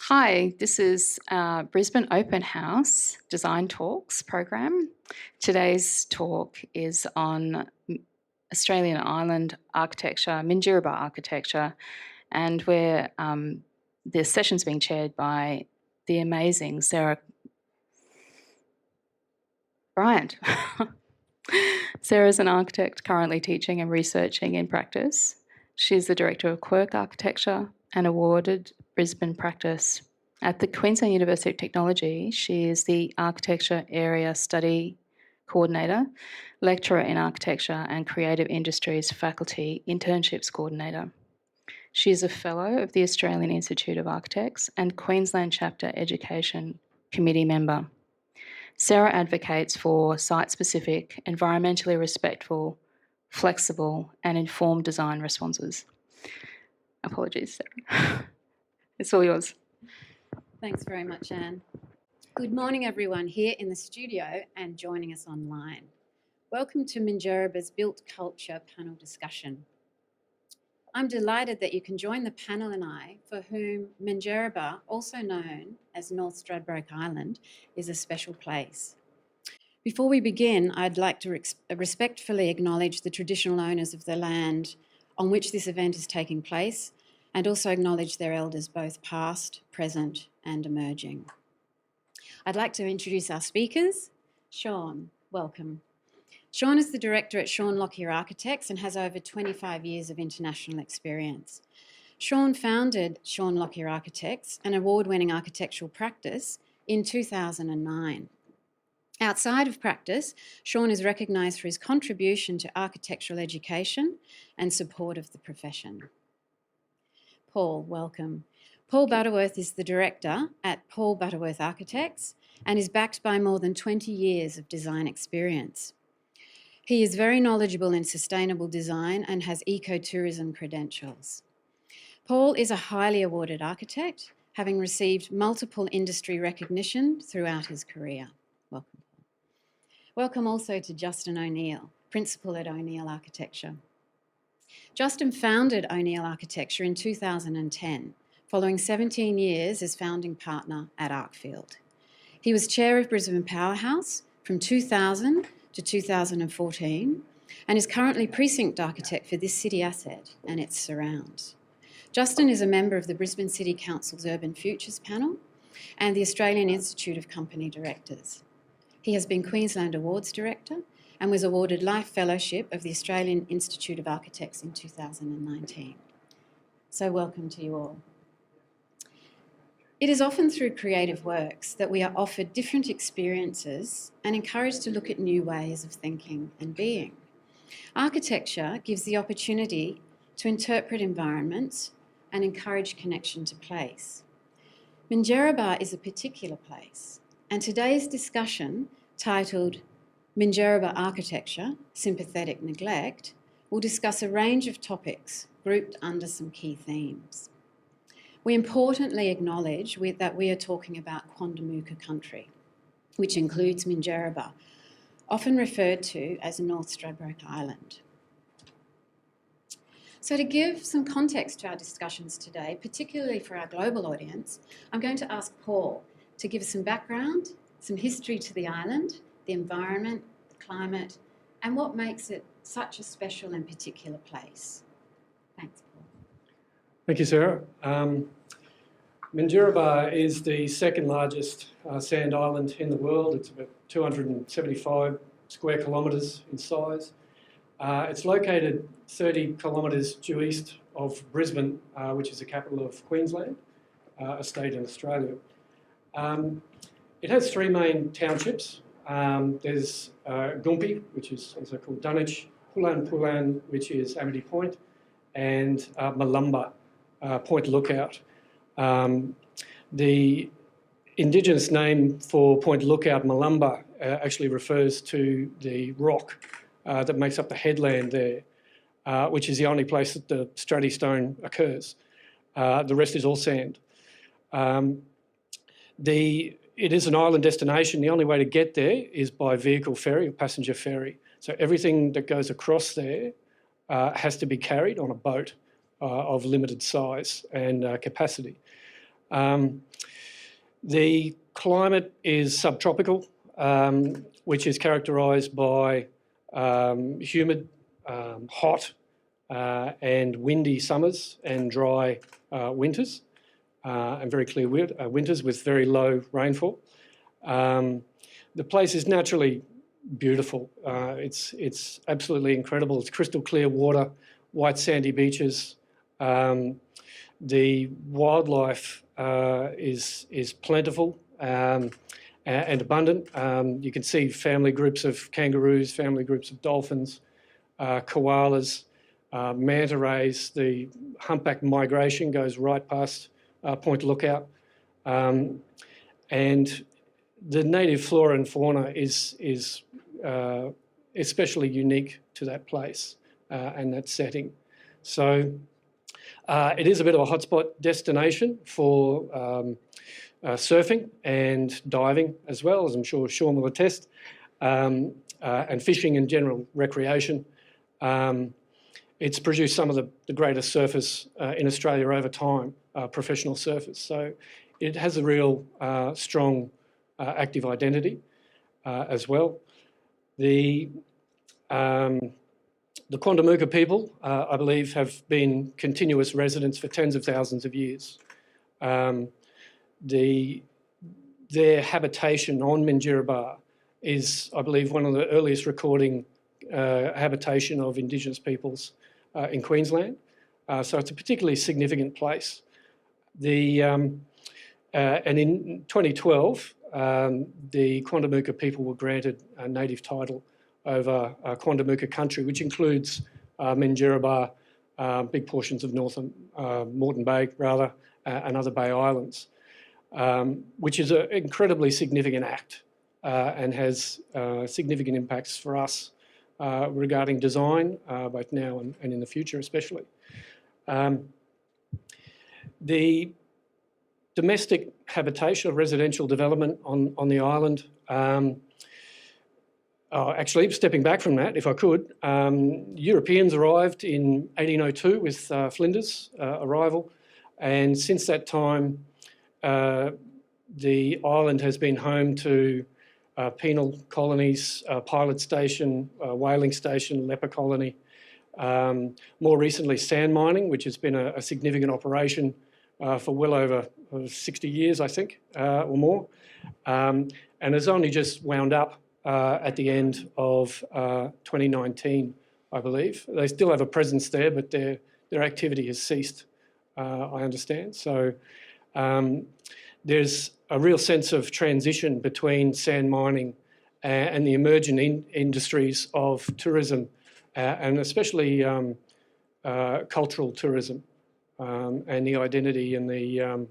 Hi, this is Brisbane Open House Design Talks program. Today's talk is on Australian island architecture, Minjerribah architecture, and where the session's being chaired by the amazing Sarah Briant. Sarah's an architect currently teaching and researching in practice. She's the director of Quirk Architecture and awarded Brisbane practice. At the Queensland University of Technology, she is the Architecture Area Study Coordinator, Lecturer in Architecture and Creative Industries Faculty Internships Coordinator. She is a Fellow of the Australian Institute of Architects and Queensland Chapter Education Committee member. Sarah advocates for site-specific, environmentally respectful, flexible and informed design responses. Apologies, Sarah. It's all yours. Thanks very much, Anne. Good morning, everyone here in the studio and joining us online. Welcome to Minjerribah's Built Culture panel discussion. I'm delighted that you can join the panel and I, for whom Minjerribah, also known as North Stradbroke Island, is a special place. Before we begin, I'd like to respectfully acknowledge the traditional owners of the land on which this event is taking place, and also acknowledge their elders, both past, present, and emerging. I'd like to introduce our speakers. Shaun, welcome. Shaun is the director at Shaun Lockyer Architects and has over 25 years of international experience. Shaun founded Shaun Lockyer Architects, an award-winning architectural practice, in 2009. Outside of practice, Shaun is recognised for his contribution to architectural education and support of the profession. Paul, welcome. Paul Butterworth is the director at Paul Butterworth Architects and is backed by more than 20 years of design experience. He is very knowledgeable in sustainable design and has ecotourism credentials. Paul is a highly awarded architect, having received multiple industry recognition throughout his career. Welcome, Paul. Welcome also to Justin O'Neill, principal at O'Neill Architecture. Justin founded O'Neill Architecture in 2010, following 17 years as founding partner at Arcfield. He was chair of Brisbane Powerhouse from 2000 to 2014 and is currently precinct architect for this city asset and its surrounds. Justin is a member of the Brisbane City Council's Urban Futures panel and the Australian Institute of Company Directors. He has been Queensland Awards Director and was awarded Life Fellowship of the Australian Institute of Architects in 2019. So welcome to you all. It is often through creative works that we are offered different experiences and encouraged to look at new ways of thinking and being. Architecture gives the opportunity to interpret environments and encourage connection to place. Minjerribah is a particular place, and today's discussion, titled Minjerribah Architecture, Sympathetic Neglect, will discuss a range of topics grouped under some key themes. We importantly acknowledge that we are talking about Quandamooka country, which includes Minjerribah, often referred to as North Stradbroke Island. So to give some context to our discussions today, particularly for our global audience, I'm going to ask Paul to give us some background, some history to the island, the environment, the climate, and what makes it such a special and particular place. Thanks, Paul. Thank you, Sarah. Minjerribah is the second largest sand island in the world. It's about 275 square kilometres in size. It's located 30 kilometres due east of Brisbane, which is the capital of Queensland, a state in Australia. It has three main townships. There's Gympie, which is also called Dunwich, Pulan, which is Amity Point, and Malumba, Point Lookout. The Indigenous name for Point Lookout, Malumba, actually refers to the rock that makes up the headland there, which is the only place that the Straddy stone occurs. The rest is all sand. It is an island destination. The only way to get there is by vehicle ferry or passenger ferry. So everything that goes across there has to be carried on a boat of limited size and capacity. The climate is subtropical, which is characterised by humid, hot and windy summers and dry winters, and very clear winters with very low rainfall. The place is naturally beautiful. It's absolutely incredible. It's crystal clear water, white sandy beaches. The wildlife is plentiful and abundant. You can see family groups of kangaroos, family groups of dolphins, koalas, manta rays. The humpback migration goes right past Point Lookout. And the native flora and fauna is especially unique to that place and that setting. So it is a bit of a hotspot destination for surfing and diving as well, as I'm sure Shaun will attest, and fishing and general recreation. It's produced some of the greatest surfers in Australia over time, professional surfers. So it has a real strong active identity as well. The Quandamooka people, I believe, have been continuous residents for tens of thousands of years. Their habitation on Minjerribah is, I believe, one of the earliest recording habitation of Indigenous peoples in Queensland. So it's a particularly significant place. And in 2012, the Quandamooka people were granted a native title over Quandamooka country, which includes Minjerribah, big portions of northern Moreton Bay, rather, and other Bay Islands, which is an incredibly significant act and has significant impacts for us regarding design, both now and in the future especially. The domestic habitation or residential development on the island, actually, stepping back from that, if I could, Europeans arrived in 1802 with Flinders' arrival, and since that time, the island has been home to penal colonies, pilot station, whaling station, leper colony, more recently sand mining, which has been a significant operation for well over 60 years, I think, or more, and has only just wound up at the end of 2019, I believe. They still have a presence there, but their activity has ceased, I understand. So there's a real sense of transition between sand mining and the emerging industries of tourism, and especially cultural tourism, and the identity and the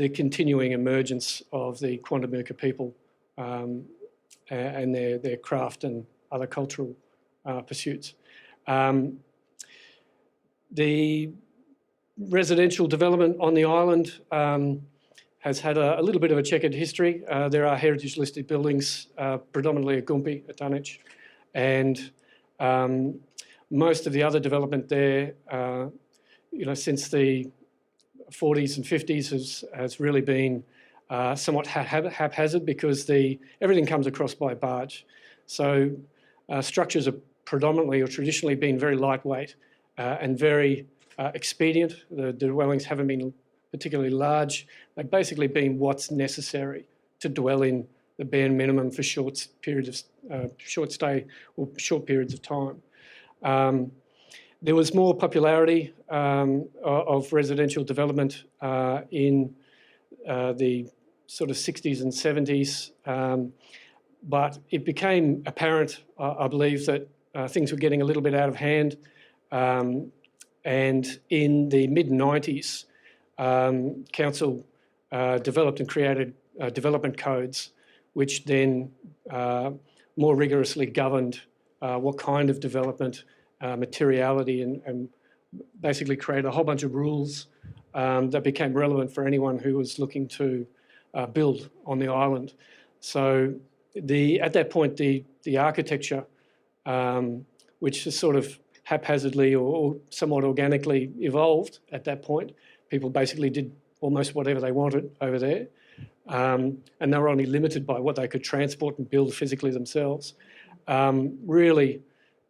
continuing emergence of the Quandamooka people and their craft and other cultural pursuits. The residential development on the island has had a little bit of a checkered history. There are heritage listed buildings, predominantly at Gympie, at Dunwich, and most of the other development there, since the 40s and 50s has really been somewhat haphazard because everything comes across by barge. So structures are predominantly or traditionally been very lightweight and very expedient. The dwellings haven't been particularly large. They've basically been what's necessary to dwell in the bare minimum for short stay or short periods of time. There was more popularity of residential development in the sort of 60s and 70s, but it became apparent, I believe, that things were getting a little bit out of hand. And in the mid-90s, Council developed and created development codes, which then more rigorously governed what kind of development, materiality, and basically created a whole bunch of rules that became relevant for anyone who was looking to build on the island. So at that point, the architecture, which is sort of haphazardly or somewhat organically evolved at that point, People basically did almost whatever they wanted over there, and they were only limited by what they could transport and build physically themselves. Really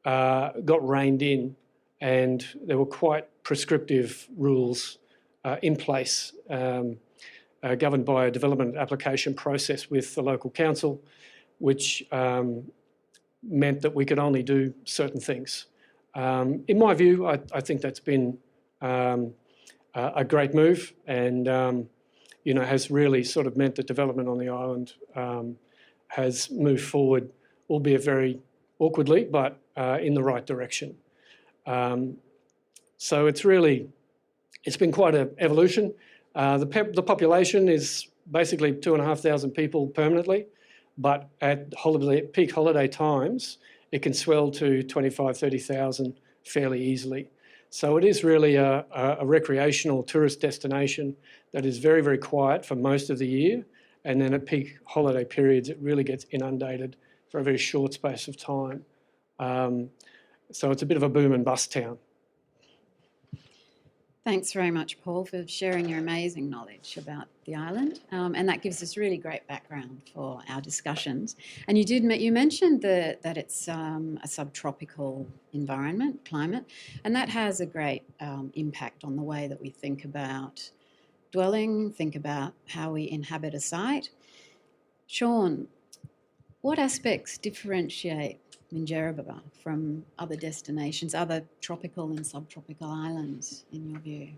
got reined in, and there were quite prescriptive rules in place, governed by a development application process with the local council, which meant that we could only do certain things. In my view, I think that's been a great move, and has really sort of meant that development on the island has moved forward, albeit very awkwardly, but in the right direction. So it's been quite an evolution. The population is basically 2,500 people permanently, but at peak holiday times, it can swell to 25,000, 30,000 fairly easily. So it is really a recreational tourist destination that is very, very quiet for most of the year. And then at peak holiday periods, it really gets inundated for a very short space of time. So it's a bit of a boom and bust town. Thanks very much, Paul, for sharing your amazing knowledge about the island, and that gives us really great background for our discussions. And you mentioned that it's a subtropical environment, climate, and that has a great impact on the way that we think about dwelling, think about how we inhabit a site. Shaun, what aspects differentiate Minjerribah from other destinations, other tropical and subtropical islands, in your view?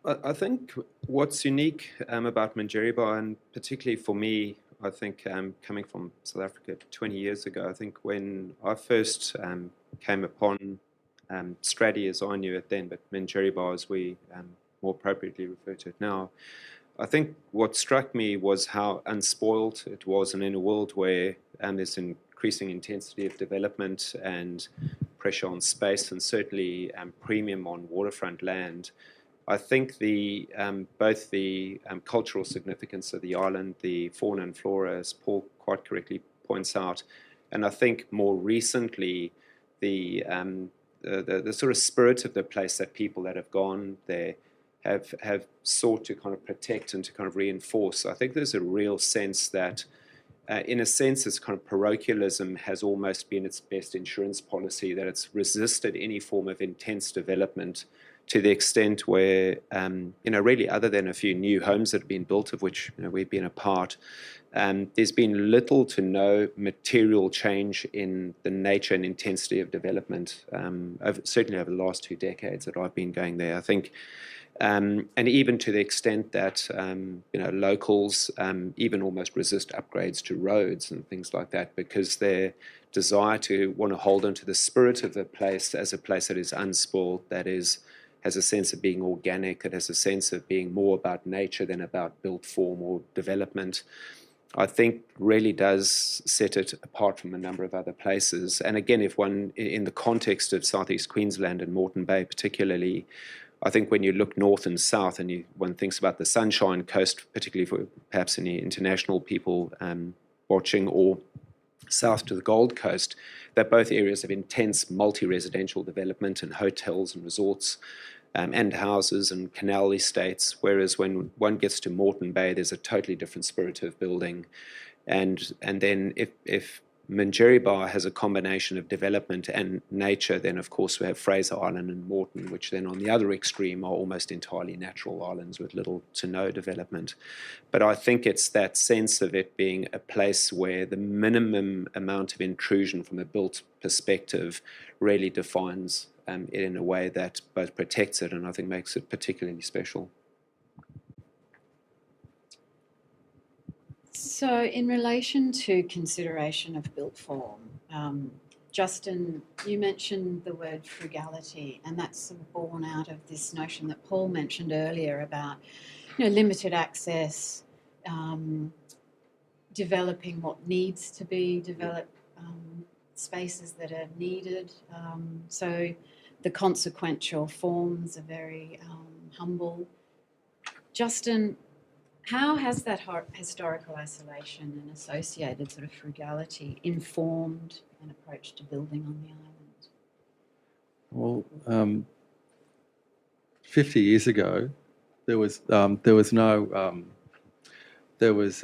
I think what's unique about Minjerribah, and particularly for me, I think coming from South Africa 20 years ago, I think when I first came upon Straddy as I knew it then, but Minjerribah as we more appropriately refer to it now, I think what struck me was how unspoiled it was, and in a world where there's increasing intensity of development and pressure on space, and certainly premium on waterfront land, I think both the cultural significance of the island, the fauna and flora, as Paul quite correctly points out, and I think more recently the sort of spirit of the place, that people that have gone there have sought to kind of protect and to kind of reinforce. I think there's a real sense that in a sense, this kind of parochialism has almost been its best insurance policy, that it's resisted any form of intense development to the extent where, really other than a few new homes that have been built, of which we've been a part, there's been little to no material change in the nature and intensity of development, certainly over the last 2 decades that I've been going there. I think and even to the extent that locals even almost resist upgrades to roads and things like that, because their desire to want to hold on to the spirit of the place as a place that is unspoiled, that has a sense of being organic, that has a sense of being more about nature than about built form or development, I think really does set it apart from a number of other places. And again, if one, in the context of Southeast Queensland and Moreton Bay particularly, I think when you look north and south and one thinks about the Sunshine Coast, particularly for perhaps any international people watching, or south to the Gold Coast, they're both areas of intense multi-residential development and hotels and resorts and houses and canal estates, whereas when one gets to Moreton Bay, there's a totally different spirit of building. And then if Minjerribah has a combination of development and nature, then of course we have Fraser Island and Moreton, which then on the other extreme are almost entirely natural islands with little to no development. But I think it's that sense of it being a place where the minimum amount of intrusion from a built perspective really defines it in a way that both protects it and I think makes it particularly special. So in relation to consideration of built form, Justin, you mentioned the word frugality, and that's sort of born out of this notion that Paul mentioned earlier about limited access, developing what needs to be developed, spaces that are needed. So the consequential forms are very humble. Justin, how has that historical isolation and associated sort of frugality informed an approach to building on the island? Well, 50 years ago, there was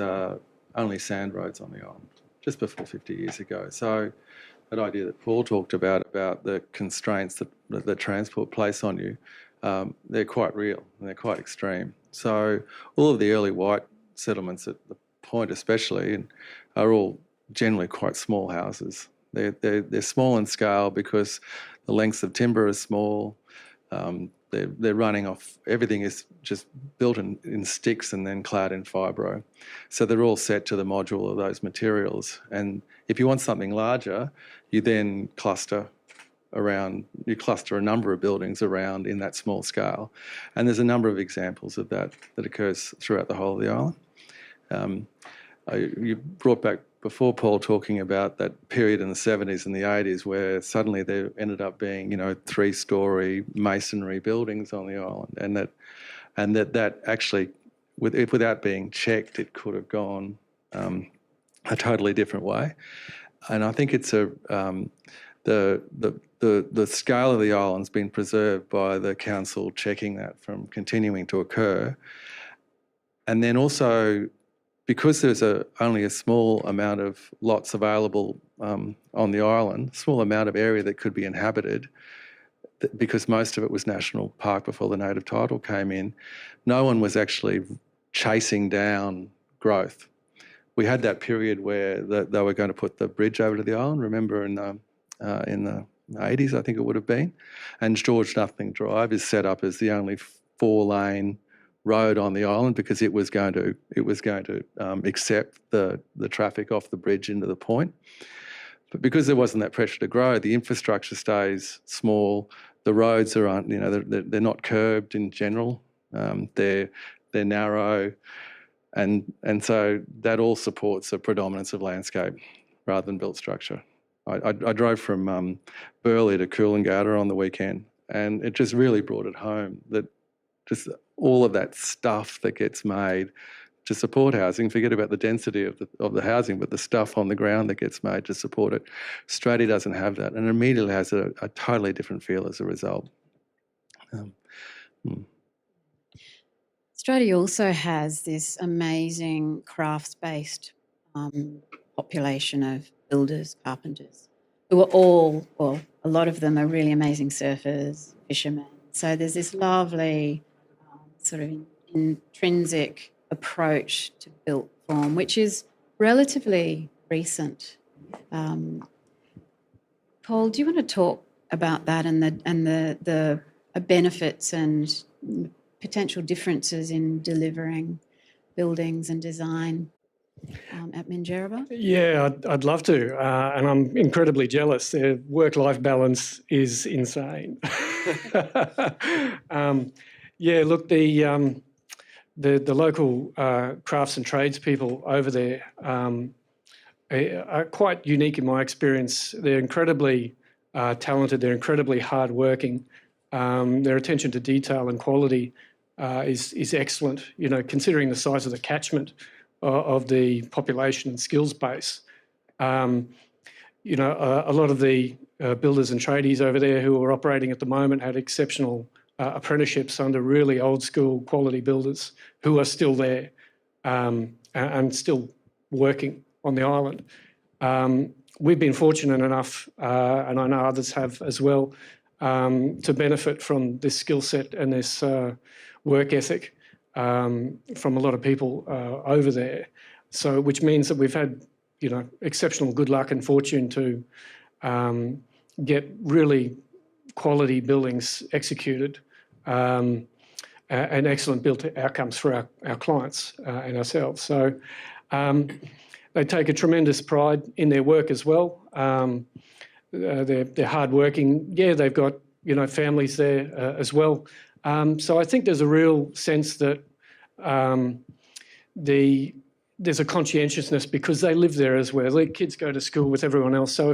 only sand roads on the island just before 50 years ago. So that idea that Paul talked about the constraints that transport place on you, they're quite real and they're quite extreme. So all of the early white settlements at the Point especially are all generally quite small houses. They're small in scale because the lengths of timber are small. They're running off, everything is just built in sticks and then clad in fibro. So they're all set to the module of those materials. And if you want something larger, you then cluster a number of buildings around in that small scale. And there's a number of examples of that occurs throughout the whole of the island. You brought back before, Paul, talking about that period in the 70s and the 80s where suddenly there ended up being, 3-storey masonry buildings on the island, and that actually, without being checked, it could have gone a totally different way. And I think it's the scale of the island's been preserved by the council checking that from continuing to occur, and then also, because there's only a small amount of lots available on the island, small amount of area that could be inhabited, because most of it was national park before the native title came in, no one was actually chasing down growth. We had that period where they were going to put the bridge over to the island, remember in the 80s, I think it would have been, and George Nothing Drive is set up as the only 4-lane road on the island because it was going to accept the traffic off the bridge into the Point. But because there wasn't that pressure to grow, the infrastructure stays small. The roads aren't, they're not curbed in general. They're narrow, and so that all supports a predominance of landscape rather than built structure. I drove from Burleigh to Coolangatta on the weekend, and it just really brought it home that just all of that stuff that gets made to support housing, forget about the density of the housing, but the stuff on the ground that gets made to support it. Australia doesn't have that, and immediately has a totally different feel as a result. Australia also has this amazing crafts-based population of builders, carpenters, who are all, well, a lot of them are really amazing surfers, fishermen. So there's this lovely sort of intrinsic approach to built form, which is relatively recent. Paul, do you want to talk about that and the benefits and potential differences in delivering buildings and design at Minjerribah? Yeah, I'd love to, and I'm incredibly jealous. Their work-life balance is insane. Look, the local crafts and tradespeople over there are quite unique in my experience. They're incredibly talented. They're incredibly hardworking. Their attention to detail and quality is excellent. Considering the size of the catchment of the population and skills base, a lot of the builders and tradies over there who are operating at the moment had exceptional apprenticeships under really old school quality builders who are still there and still working on the island. We've been fortunate enough, and I know others have as well, to benefit from this skill set and this work ethic from a lot of people over there. So, which means that we've had, exceptional good luck and fortune to get really quality buildings executed and excellent built outcomes for our clients and ourselves. So they take a tremendous pride in their work as well. They're hardworking. Yeah, they've got, families there as well. So I think there's a real sense that there's a conscientiousness because they live there as well. Their kids go to school with everyone else. So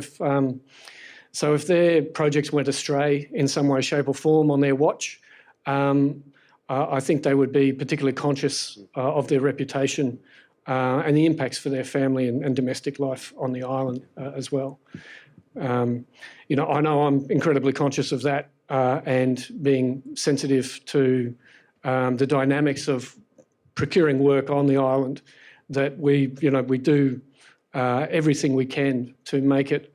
if their projects went astray in some way, shape or form on their watch, I think they would be particularly conscious of their reputation and the impacts for their family and domestic life on the island as well. I know I'm incredibly conscious of that and being sensitive to the dynamics of procuring work on the island, that we do everything we can to make it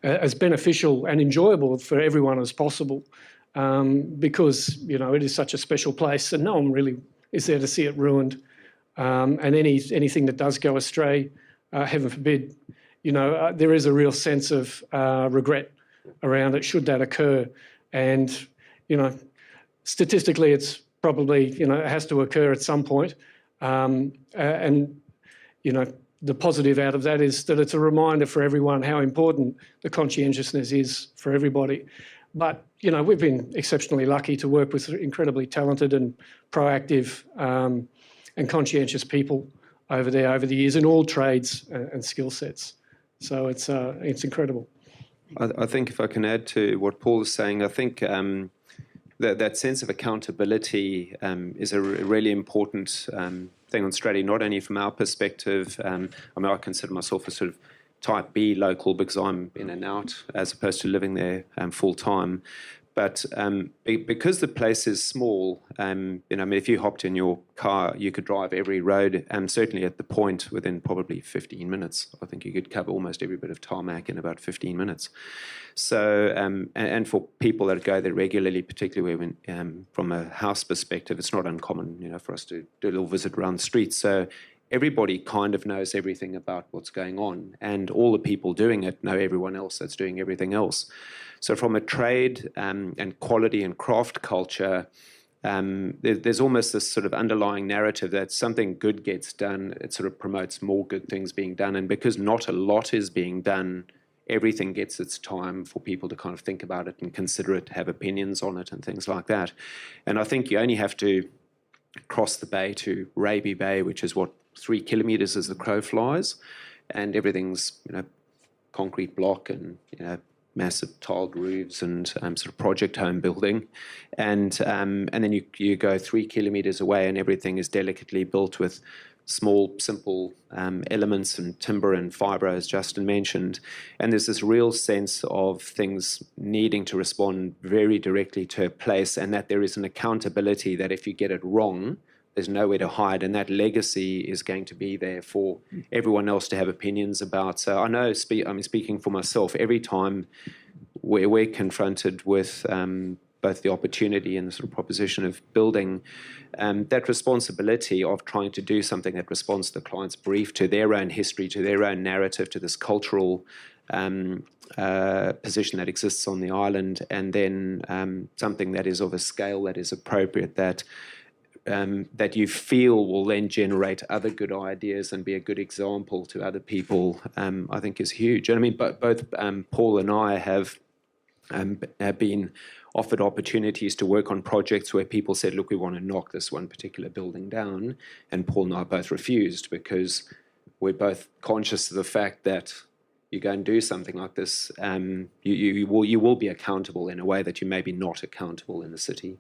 as beneficial and enjoyable for everyone as possible, because it is such a special place, and no one really is there to see it ruined. And anything that does go astray, heaven forbid, there is a real sense of regret around it should that occur. And statistically, it's probably it has to occur at some point. The positive out of that is that it's a reminder for everyone how important the conscientiousness is for everybody. But, we've been exceptionally lucky to work with incredibly talented and proactive and conscientious people over there over the years in all trades and skill sets. So it's incredible. I think if I can add to what Paul is saying, I think that sense of accountability is a really important thing on strategy, not only from our perspective. I consider myself a sort of type B local because I'm in and out as opposed to living there full time. But because the place is small, if you hopped in your car, you could drive every road, and certainly at the point within probably 15 minutes. I think you could cover almost every bit of tarmac in about 15 minutes. So, and for people that go there regularly, particularly from a house perspective, it's not uncommon, for us to do a little visit around the streets. So everybody kind of knows everything about what's going on, and all the people doing it know everyone else that's doing everything else. So from a trade and quality and craft culture, there's almost this sort of underlying narrative that something good gets done, it sort of promotes more good things being done. And because not a lot is being done, everything gets its time for people to kind of think about it and consider it, have opinions on it and things like that. And I think you only have to cross the bay to Raby Bay, which is 3 kilometres as the crow flies, and everything's concrete block and massive tiled roofs and sort of project home building, and then you go 3 kilometres away and everything is delicately built with small, simple elements and timber and fibre, as Justin mentioned. And there's this real sense of things needing to respond very directly to a place, and that there is an accountability that if you get it wrong, there's nowhere to hide, and that legacy is going to be there for everyone else to have opinions about. So I know, speaking for myself, every time we're confronted with both the opportunity and the sort of proposition of building, that responsibility of trying to do something that responds to the client's brief, to their own history, to their own narrative, to this cultural position that exists on the island, and then something that is of a scale that is appropriate, that you feel will then generate other good ideas and be a good example to other people, I think is huge. And both Paul and I have been offered opportunities to work on projects where people said, look, we want to knock this one particular building down, and Paul and I both refused because we're both conscious of the fact that you go and do something like this, you will be accountable in a way that you may be not accountable in the city.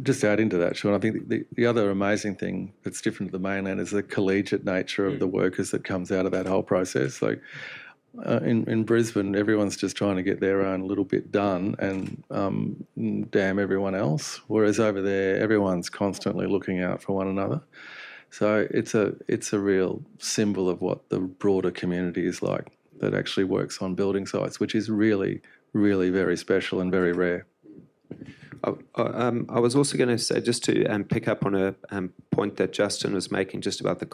Just to add into that, Shaun, I think the other amazing thing that's different to the mainland is the collegiate nature of the workers that comes out of that whole process. Like in Brisbane, everyone's just trying to get their own little bit done and damn everyone else, whereas over there, everyone's constantly looking out for one another. So it's a real symbol of what the broader community is like that actually works on building sites, which is really, really very special and very rare. I was also going to say, just to pick up on a point that Justin was making, just about the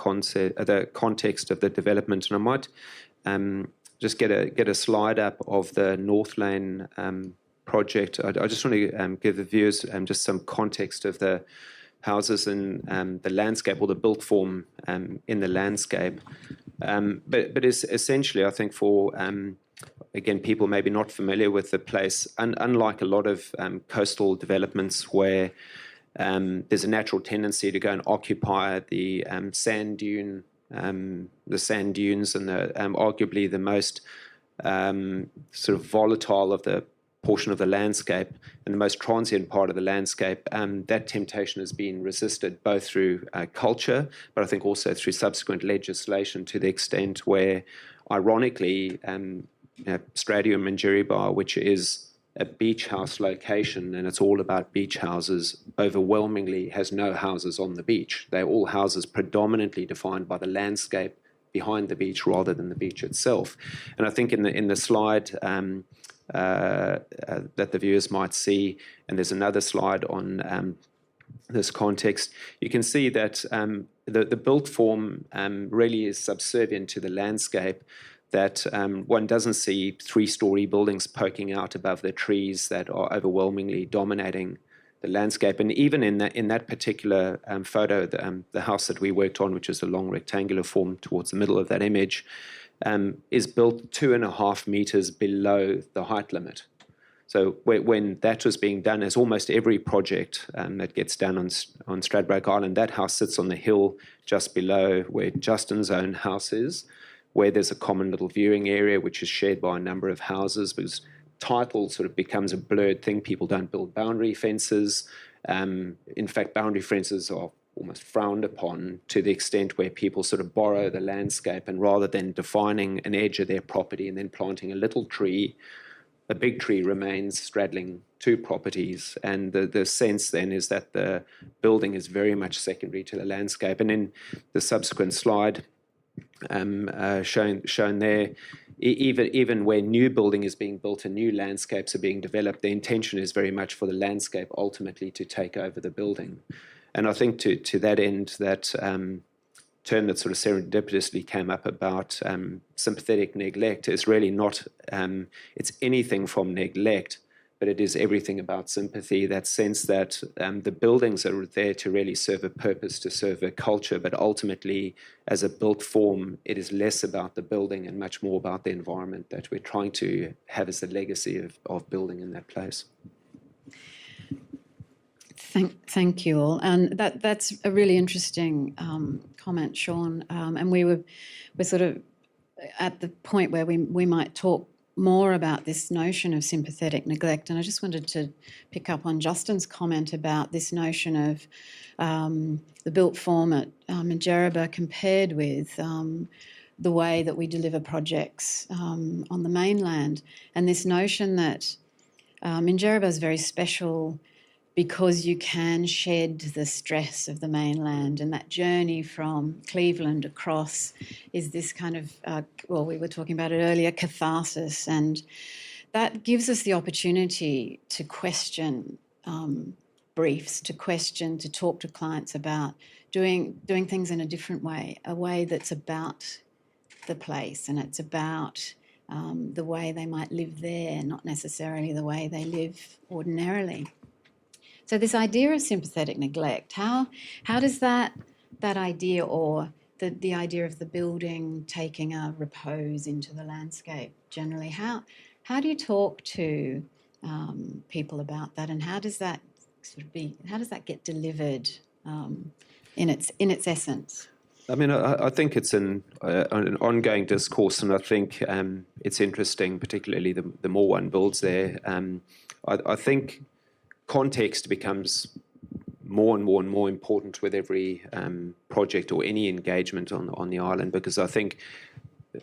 context of the development, and I might just get a slide up of the North Lane project. I just want to give the viewers just some context of the houses and the landscape, or the built form in the landscape. But it's essentially, I think, for again, people maybe not familiar with the place, unlike a lot of coastal developments where there's a natural tendency to go and occupy the sand dunes, and arguably the most sort of volatile of the portion of the landscape and the most transient part of the landscape, that temptation has been resisted both through culture, but I think also through subsequent legislation, to the extent where, ironically, Stradbroke and Minjerribah, which is a beach house location, and it's all about beach houses, overwhelmingly has no houses on the beach. They're all houses predominantly defined by the landscape behind the beach rather than the beach itself. And I think in the slide that the viewers might see, and there's another slide on this context, you can see that the built form really is subservient to the landscape, that one doesn't see three-story buildings poking out above the trees that are overwhelmingly dominating the landscape. And even in that particular photo, the house that we worked on, which is a long rectangular form towards the middle of that image, is built 2.5 meters below the height limit. So when that was being done, as almost every project that gets done on Stradbroke Island, that house sits on the hill just below where Justin's own house is, where there's a common little viewing area which is shared by a number of houses, because title sort of becomes a blurred thing. People don't build boundary fences. In fact, boundary fences are almost frowned upon to the extent where people sort of borrow the landscape, and rather than defining an edge of their property and then planting a little tree, a big tree remains straddling two properties. And the sense then is that the building is very much secondary to the landscape. And in the subsequent slide, shown there, even where new building is being built and new landscapes are being developed, the intention is very much for the landscape ultimately to take over the building. And I think to that end, that term that sort of serendipitously came up about sympathetic neglect is really not, it's anything from neglect, but it is everything about sympathy, that sense that the buildings are there to really serve a purpose, to serve a culture, but ultimately, as a built form, it is less about the building and much more about the environment that we're trying to have as a legacy of building in that place. Thank you all. And that's a really interesting comment, Shaun. And we're sort of at the point where we might talk more about this notion of sympathetic neglect. And I just wanted to pick up on Justin's comment about this notion of the built form at Minjerribah compared with the way that we deliver projects on the mainland. And this notion that Minjerribah is very special because you can shed the stress of the mainland, and that journey from Cleveland across is this kind of, well, we were talking about it earlier, catharsis, and that gives us the opportunity to question briefs, to talk to clients about doing things in a different way, a way that's about the place, and it's about the way they might live there, not necessarily the way they live ordinarily. So this idea of sympathetic neglect, how does that idea, or the idea of the building taking a repose into the landscape generally, how do you talk to people about that, and how does that get delivered in its essence? I mean, I think it's an ongoing discourse, and I think it's interesting, particularly the more one builds there. I think context becomes more and more important with every project or any engagement on the island, because I think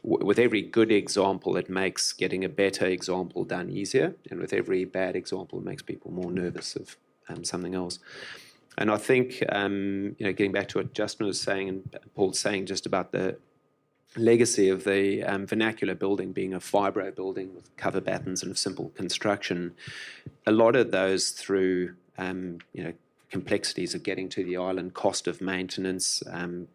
with every good example, it makes getting a better example done easier, and with every bad example, it makes people more nervous of something else. And I think, getting back to what Justin was saying and Paul's saying just about the legacy of the vernacular building being a fibro building with cover battens and simple construction, a lot of those through complexities of getting to the island, cost of maintenance,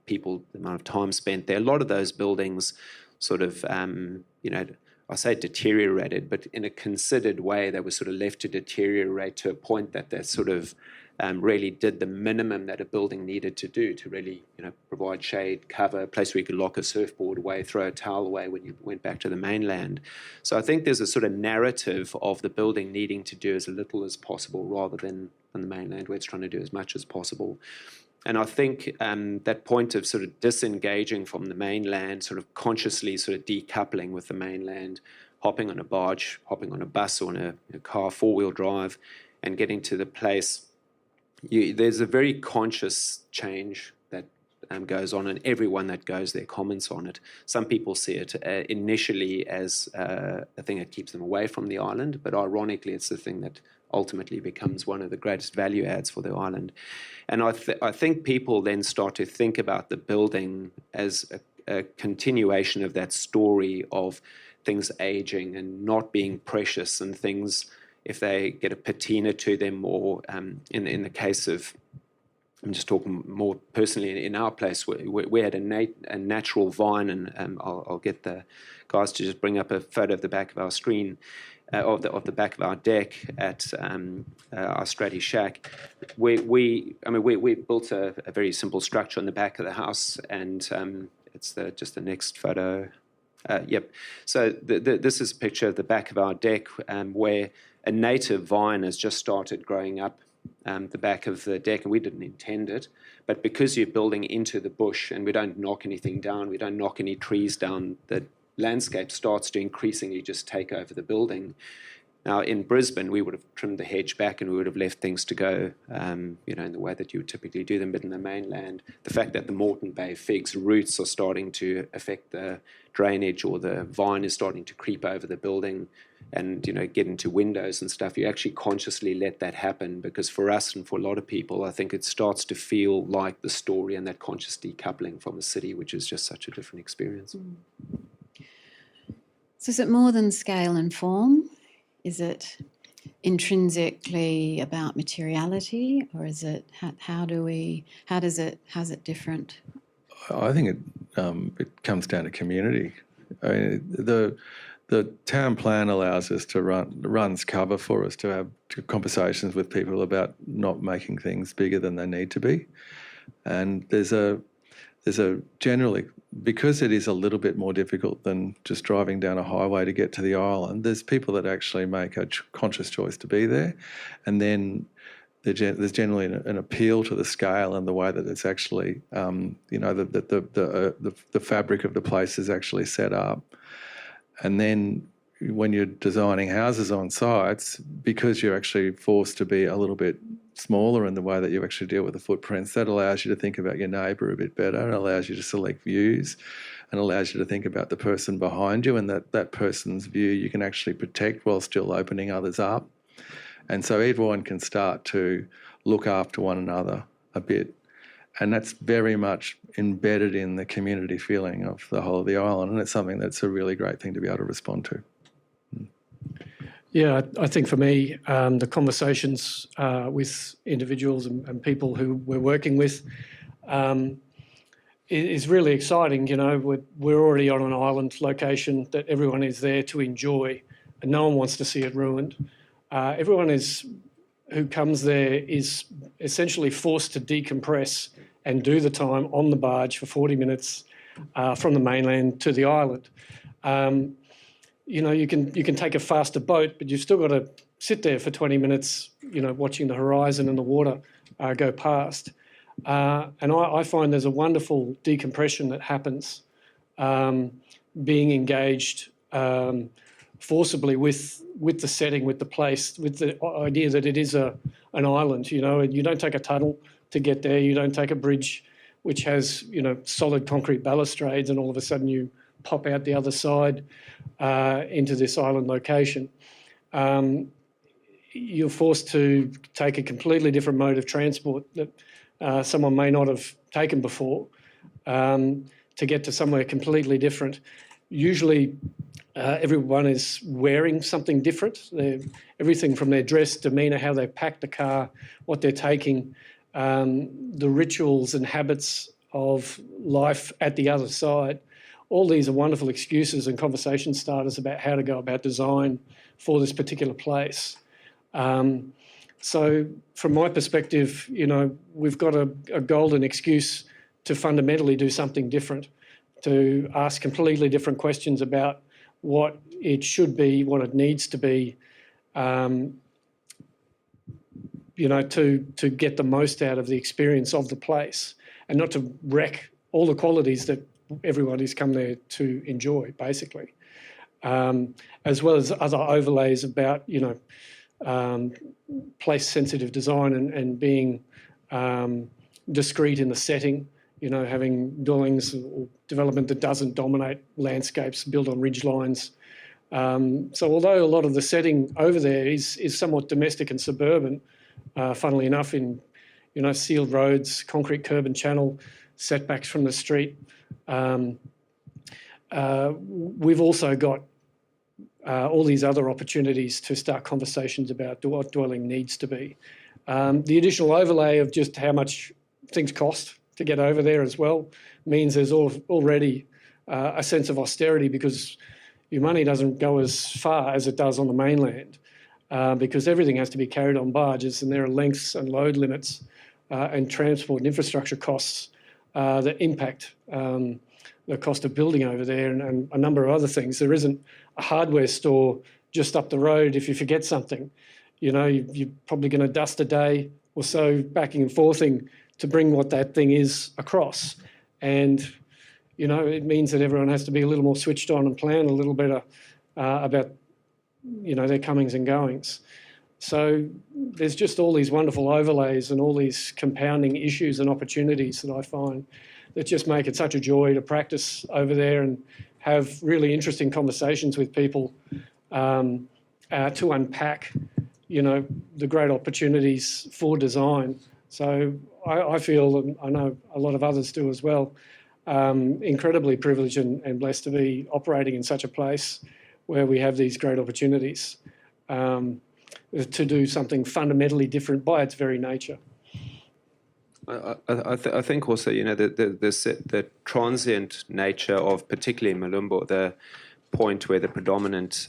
people, the amount of time spent there, a lot of those buildings sort of, I say deteriorated, but in a considered way, they were sort of left to deteriorate to a point that they sort of really did the minimum that a building needed to do to really, provide shade, cover, a place where you could lock a surfboard away, throw a towel away when you went back to the mainland. So I think there's a sort of narrative of the building needing to do as little as possible rather than on the mainland where it's trying to do as much as possible. And I think that point of sort of disengaging from the mainland, sort of consciously sort of decoupling with the mainland, hopping on a barge, hopping on a bus or in a car, four-wheel drive, and getting to the place, there's a very conscious change that goes on, and everyone that goes there comments on it. Some people see it initially as a thing that keeps them away from the island, but ironically it's the thing that ultimately becomes one of the greatest value adds for the island. And I think people then start to think about the building as a continuation of that story of things aging and not being precious, and things, if they get a patina to them, or in the case of, I'm just talking more personally, in our place, we had a natural vine, and I'll get the guys to just bring up a photo of the back of our screen, of the back of our deck at our Straddy shack. We built a very simple structure on the back of the house, and it's just the next photo. Yep. So this is a picture of the back of our deck, where a native vine has just started growing up the back of the deck, and we didn't intend it. But because you're building into the bush, and we don't knock anything down, we don't knock any trees down, the landscape starts to increasingly just take over the building. Now, in Brisbane, we would have trimmed the hedge back and we would have left things to go, in the way that you would typically do them. But in the mainland, the fact that the Moreton Bay fig's roots are starting to affect the drainage, or the vine is starting to creep over the building and, get into windows and stuff, you actually consciously let that happen, because for us and for a lot of people, I think it starts to feel like the story and that conscious decoupling from a city, which is just such a different experience. So is it more than scale and form? Is it intrinsically about materiality, or is it how's it different? I think it comes down to community. I mean, the town plan allows us to runs cover for us to have conversations with people about not making things bigger than they need to be, and there's a generally, because it is a little bit more difficult than just driving down a highway to get to the island, there's people that actually make a conscious choice to be there, and then there's generally an appeal to the scale and the way that it's actually, the fabric of the place is actually set up. And then when you're designing houses on sites, because you're actually forced to be a little bit smaller in the way that you actually deal with the footprints, that allows you to think about your neighbour a bit better, and allows you to select views, and allows you to think about the person behind you, and that person's view you can actually protect while still opening others up. And so everyone can start to look after one another a bit. And that's very much embedded in the community feeling of the whole of the island, and it's something that's a really great thing to be able to respond to. Yeah, I think for me, the conversations with individuals and people who we're working with is really exciting. We're already on an island location that everyone is there to enjoy, and no one wants to see it ruined. Everyone who comes there is essentially forced to decompress and do the time on the barge for 40 minutes from the mainland to the island. You can take a faster boat, but you've still got to sit there for 20 minutes, watching the horizon and the water go past. And I find there's a wonderful decompression that happens, being engaged forcibly with the setting, with the place, with the idea that it is an island. You don't take a tunnel to get there. You don't take a bridge which has solid concrete balustrades, and all of a sudden you pop out the other side into this island location. You're forced to take a completely different mode of transport that someone may not have taken before to get to somewhere completely different. Usually everyone is wearing something different. Everything from their dress, demeanour, how they pack the car, what they're taking, the rituals and habits of life at the other side. All these are wonderful excuses and conversation starters about how to go about design for this particular place. So from my perspective, we've got a golden excuse to fundamentally do something different, to ask completely different questions about what it should be, what it needs to be, to get the most out of the experience of the place, and not to wreck all the qualities that everyone has come there to enjoy, basically, as well as other overlays about, place-sensitive design and being discreet in the setting. having dwellings or development that doesn't dominate landscapes built on ridge lines. So although a lot of the setting over there is somewhat domestic and suburban, funnily enough, in sealed roads, concrete curb and channel, setbacks from the street, we've also got all these other opportunities to start conversations about what dwelling needs to be. The additional overlay of just how much things cost to get over there as well means there's already a sense of austerity, because your money doesn't go as far as it does on the mainland, because everything has to be carried on barges, and there are lengths and load limits and transport and infrastructure costs that impact the cost of building over there, and a number of other things. There isn't a hardware store just up the road. If you forget something, you're probably going to dust a day or so backing and forthing to bring what that thing is across. And, it means that everyone has to be a little more switched on and plan a little better about, their comings and goings. So there's just all these wonderful overlays and all these compounding issues and opportunities that I find that just make it such a joy to practice over there and have really interesting conversations with people to unpack, the great opportunities for design. So I feel, and I know a lot of others do as well, incredibly privileged and blessed to be operating in such a place where we have these great opportunities to do something fundamentally different by its very nature. I think also, the transient nature of particularly Malumbo, the point where the predominant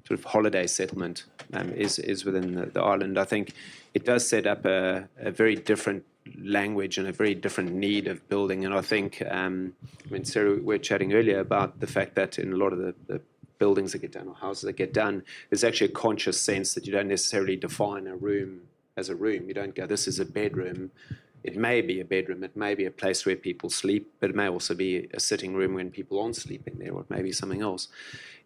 sort of holiday settlement is within the island. I think it does set up a very different language and a very different need of building. And I think, Sarah, we were chatting earlier about the fact that in a lot of the buildings that get done or houses that get done, there's actually a conscious sense that you don't necessarily define a room as a room. You don't go, this is a bedroom. It may be a bedroom, it may be a place where people sleep, but it may also be a sitting room when people aren't sleeping there, or it may be something else.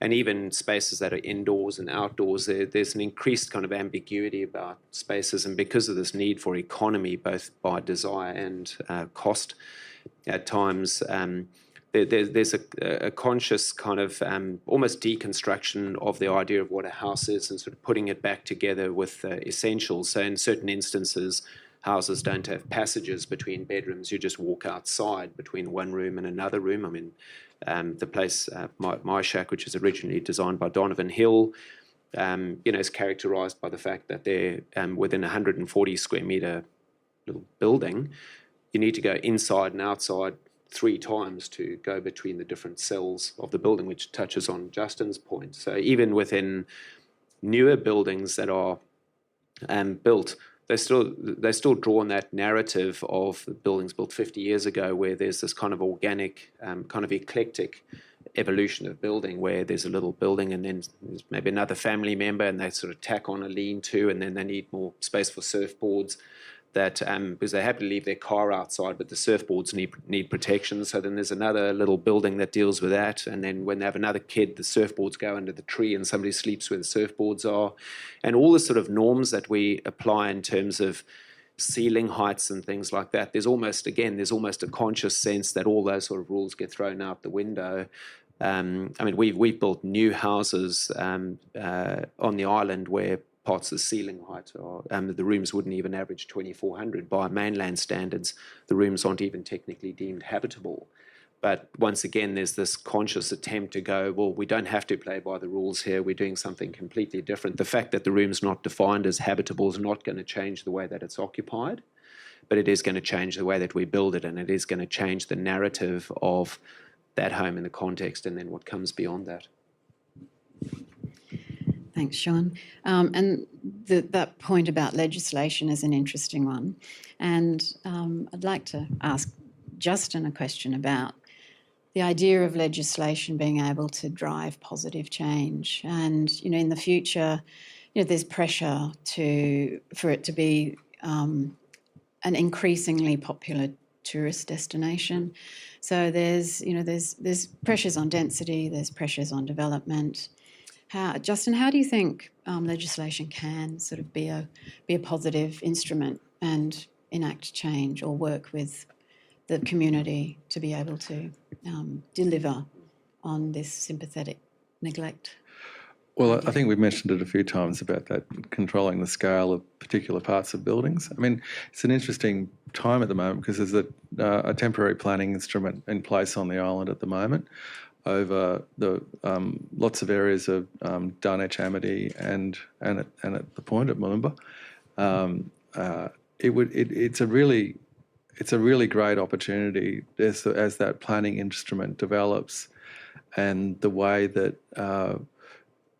And even spaces that are indoors and outdoors, there's an increased kind of ambiguity about spaces. And because of this need for economy, both by desire and cost at times, there's a conscious kind of almost deconstruction of the idea of what a house is and sort of putting it back together with essentials. So in certain instances, houses don't have passages between bedrooms. You just walk outside between one room and another room. I mean, the place, my shack, which was originally designed by Donovan Hill, is characterised by the fact that they're within a 140 square metre little building. You need to go inside and outside 3 times to go between the different cells of the building, which touches on Justin's point. So even within newer buildings that are built, they still draw on that narrative of buildings built 50 years ago, where there's this kind of organic, kind of eclectic evolution of building, where there's a little building and then there's maybe another family member and they sort of tack on a lean-to, and then they need more space for surfboards. That because they have to leave their car outside, but the surfboards need protection. So then there's another little building that deals with that. And then when they have another kid, the surfboards go under the tree and somebody sleeps where the surfboards are. And all the sort of norms that we apply in terms of ceiling heights and things like that, there's almost a conscious sense that all those sort of rules get thrown out the window. I mean, we've built new houses on the island where parts of the ceiling height are, the rooms wouldn't even average 2,400 by mainland standards. The rooms aren't even technically deemed habitable. But once again, there's this conscious attempt to go, well, we don't have to play by the rules here. We're doing something completely different. The fact that the room's not defined as habitable is not going to change the way that it's occupied, but it is going to change the way that we build it, and it is going to change the narrative of that home in the context and then what comes beyond that. Thanks, Shaun. And that point about legislation is an interesting one. And I'd like to ask Justin a question about the idea of legislation being able to drive positive change. And, in the future, there's pressure for it to be an increasingly popular tourist destination. So there's pressures on density, there's pressures on development. Justin, how do you think legislation can sort of be a positive instrument and enact change or work with the community to be able to deliver on this sympathetic neglect? Well, I think we've mentioned it a few times about that, controlling the scale of particular parts of buildings. I mean, it's an interesting time at the moment because there's a temporary planning instrument in place on the island at the moment over the lots of areas of Darnetch Amity and at the point at Moomba. It's a really great opportunity as that planning instrument develops, and the way that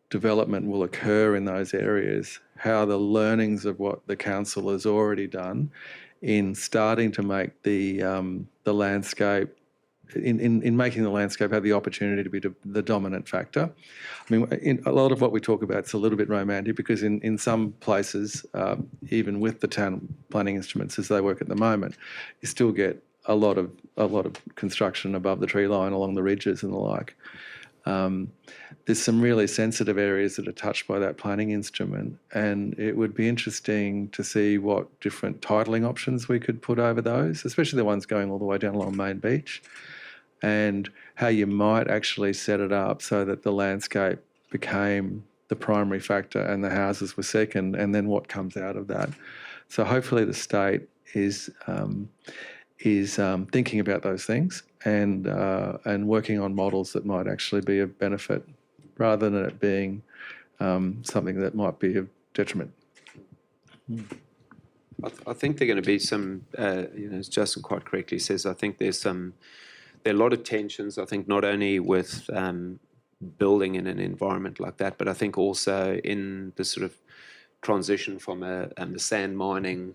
development will occur in those areas, how the learnings of what the council has already done in starting to make the landscape, in making the landscape have the opportunity to be the dominant factor. I mean, in a lot of what we talk about is a little bit romantic because in some places, even with the town planning instruments as they work at the moment, you still get a lot of construction above the tree line along the ridges and the like. There's some really sensitive areas that are touched by that planning instrument, and it would be interesting to see what different titling options we could put over those, especially the ones going all the way down along Main Beach, and how you might actually set it up so that the landscape became the primary factor and the houses were second, and then what comes out of that. So hopefully the state is thinking about those things and working on models that might actually be of benefit rather than it being something that might be of detriment. I think there are going to be some, as Justin quite correctly says, I think there are a lot of tensions, I think, not only with building in an environment like that, but I think also in the sort of transition from the sand mining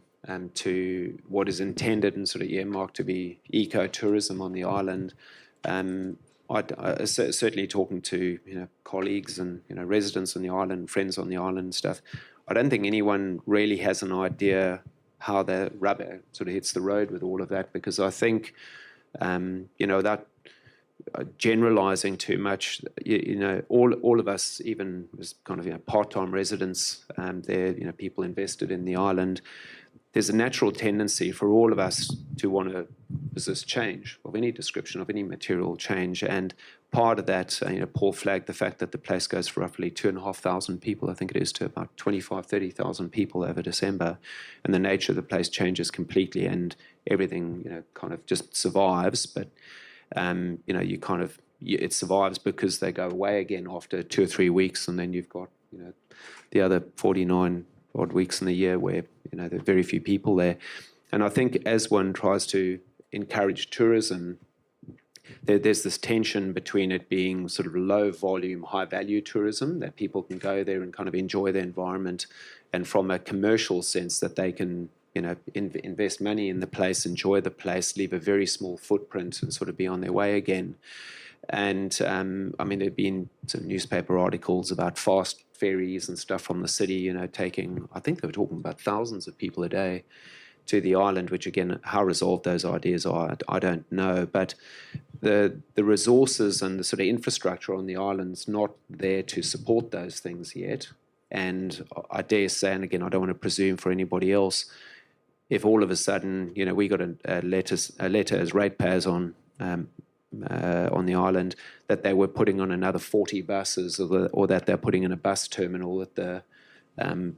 to what is intended and sort of earmarked to be ecotourism on the island. Certainly talking to colleagues and residents on the island, friends on the island and stuff, I don't think anyone really has an idea how the rubber sort of hits the road with all of that, because I think that generalising too much, all of us, even as kind of part-time residents, there people invested in the island. There's a natural tendency for all of us to want to resist change of any description, of any material change. And part of that, Paul flagged the fact that the place goes for roughly 2,500 people, I think it is, to about 25,000, 30,000 people over December. And the nature of the place changes completely, and everything, kind of just survives. But, it survives because they go away again after 2 or 3 weeks, and then you've got, the other 49 odd weeks in the year where there are very few people there. And I think as one tries to encourage tourism, there's this tension between it being sort of low volume, high value tourism, that people can go there and kind of enjoy the environment, and from a commercial sense that they can invest money in the place, enjoy the place, leave a very small footprint and sort of be on their way again. And there've been some newspaper articles about fast ferries and stuff from the city, taking, I think they were talking about thousands of people a day to the island, which again, how resolved those ideas are, I don't know. But the resources and the sort of infrastructure on the island's not there to support those things yet. And I dare say, and again, I don't want to presume for anybody else, if all of a sudden, we got a letter as ratepayers on the island that they were putting on another 40 buses, or that they're putting in a bus terminal at the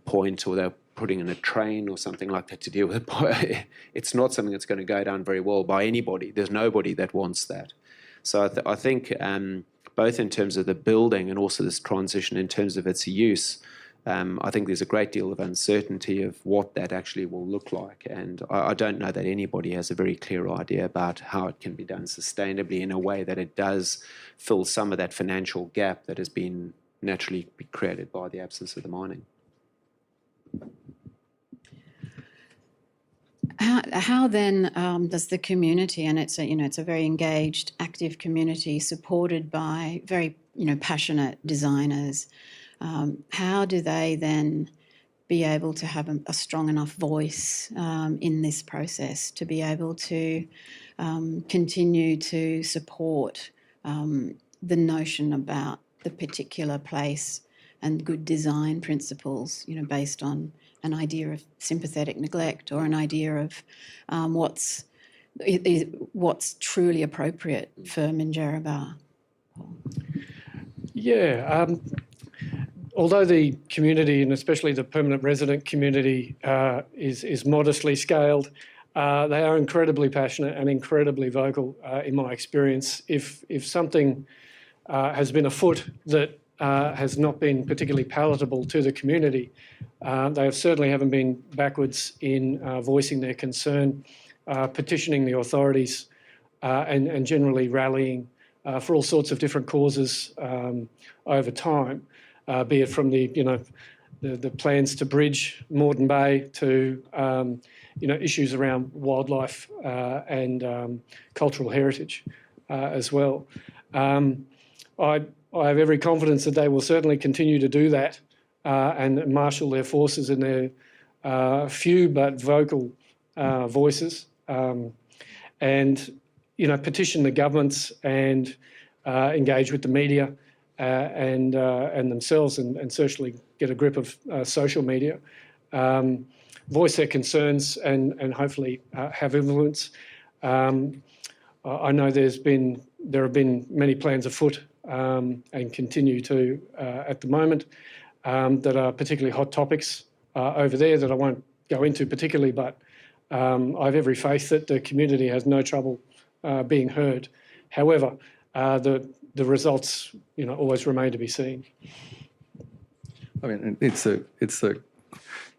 point, or they're putting in a train or something like that to deal with it. It's not something that's going to go down very well by anybody. There's nobody that wants that. So I think both in terms of the building and also this transition in terms of its use, I think there's a great deal of uncertainty of what that actually will look like. And I don't know that anybody has a very clear idea about how it can be done sustainably in a way that it does fill some of that financial gap that has been naturally created by the absence of the mining. How then does the community, and it's a very engaged, active community supported by very passionate designers, how do they then be able to have a strong enough voice in this process to be able to continue to support the notion about the particular place and good design principles, based on an idea of sympathetic neglect, or an idea of what's what's truly appropriate for Minjerribah? Yeah. Although the community, and especially the permanent resident community, is modestly scaled, they are incredibly passionate and incredibly vocal, in my experience. If something has been afoot that has not been particularly palatable to the community, they certainly haven't been backwards in voicing their concern, petitioning the authorities, and generally rallying for all sorts of different causes over time, be it from the plans to bridge Moreton Bay to issues around wildlife and cultural heritage as well. I have every confidence that they will certainly continue to do that and marshal their forces in their few but vocal voices, and petition the governments and engage with the media and themselves, and certainly get a grip of social media, voice their concerns and hopefully have influence. I know there have been many plans afoot and continue to at the moment that are particularly hot topics over there that I won't go into particularly, but I have every faith that the community has no trouble being heard. However, the results, always remain to be seen. I mean, it's the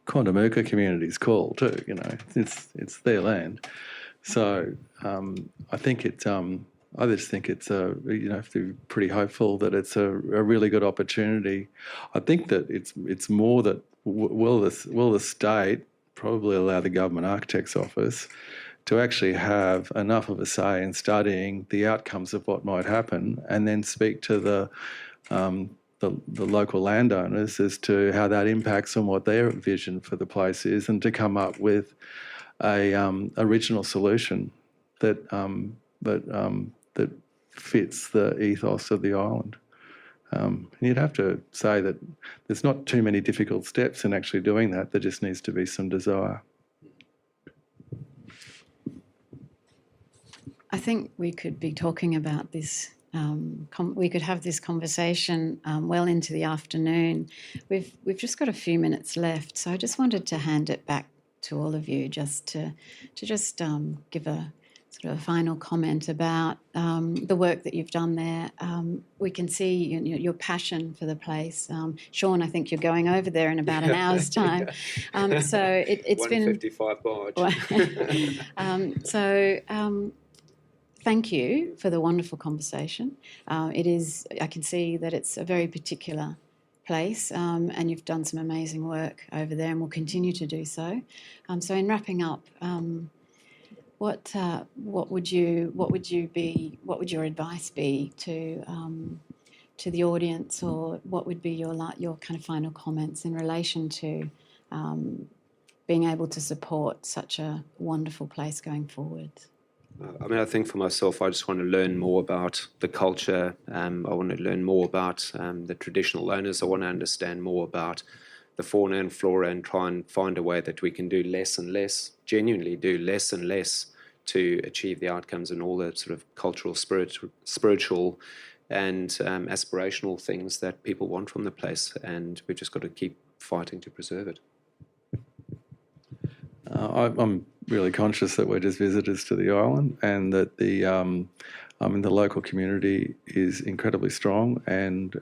Quandamooka community's call too. It's their land, so I think it's. I just think it's have to be pretty hopeful that it's a really good opportunity. I think that it's more that will the state probably allow the Government Architect's Office to actually have enough of a say in studying the outcomes of what might happen, and then speak to the local landowners as to how that impacts on what their vision for the place is, and to come up with a original solution that fits the ethos of the island. And you'd have to say that there's not too many difficult steps in actually doing that. There just needs to be some desire. I think we could be talking about this. We could have this conversation well into the afternoon. We've just got a few minutes left, so I just wanted to hand it back to all of you just to give a sort of a final comment about the work that you've done there. We can see your passion for the place. Shaun, I think you're going over there in about an hour's time. So it's been 155 barge. Thank you for the wonderful conversation. I can see that it's a very particular place, and you've done some amazing work over there and will continue to do so. So in wrapping up, what would your advice be to the audience, or what would be your kind of final comments in relation to being able to support such a wonderful place going forward? I think for myself, I just want to learn more about the culture. I want to learn more about the traditional owners. I want to understand more about the fauna and flora, and try and find a way that we can do less and less, genuinely do less and less to achieve the outcomes and all the sort of cultural, spiritual and aspirational things that people want from the place. And we've just got to keep fighting to preserve it. I'm really conscious that we're just visitors to the island, and that the local community is incredibly strong, and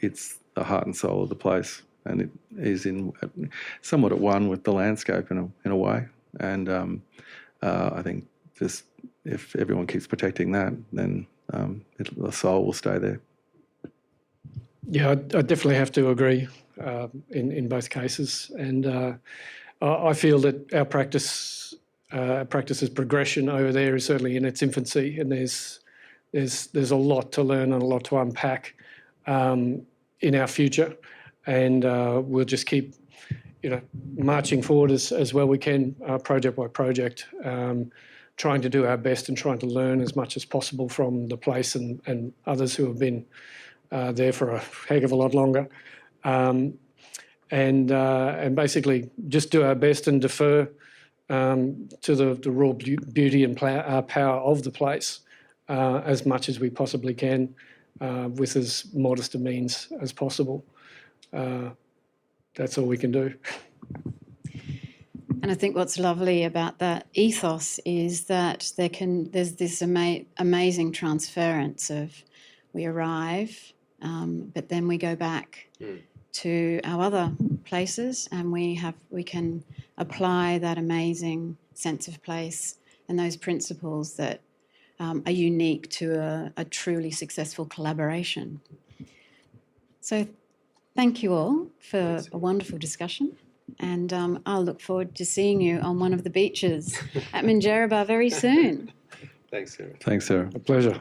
it's the heart and soul of the place, and it is somewhat at one with the landscape in a way. And I think just if everyone keeps protecting that, then the soul will stay there. Yeah, I definitely have to agree in both cases, and I feel that our practice's progression over there is certainly in its infancy, and there's a lot to learn and a lot to unpack in our future, and we'll just keep marching forward as well we can, project by project, trying to do our best and trying to learn as much as possible from the place and others who have been there for a heck of a lot longer. And basically just do our best and defer to the raw beauty and power of the place as much as we possibly can with as modest a means as possible. That's all we can do. And I think what's lovely about that ethos is that there's this amazing transference of we arrive, but then we go back to our other places, and we can apply that amazing sense of place and those principles that are unique to a truly successful collaboration. So thank you all for a wonderful discussion. And I'll look forward to seeing you on one of the beaches at Minjerribah very soon. Thanks, Sarah. Thanks, Sarah. A pleasure.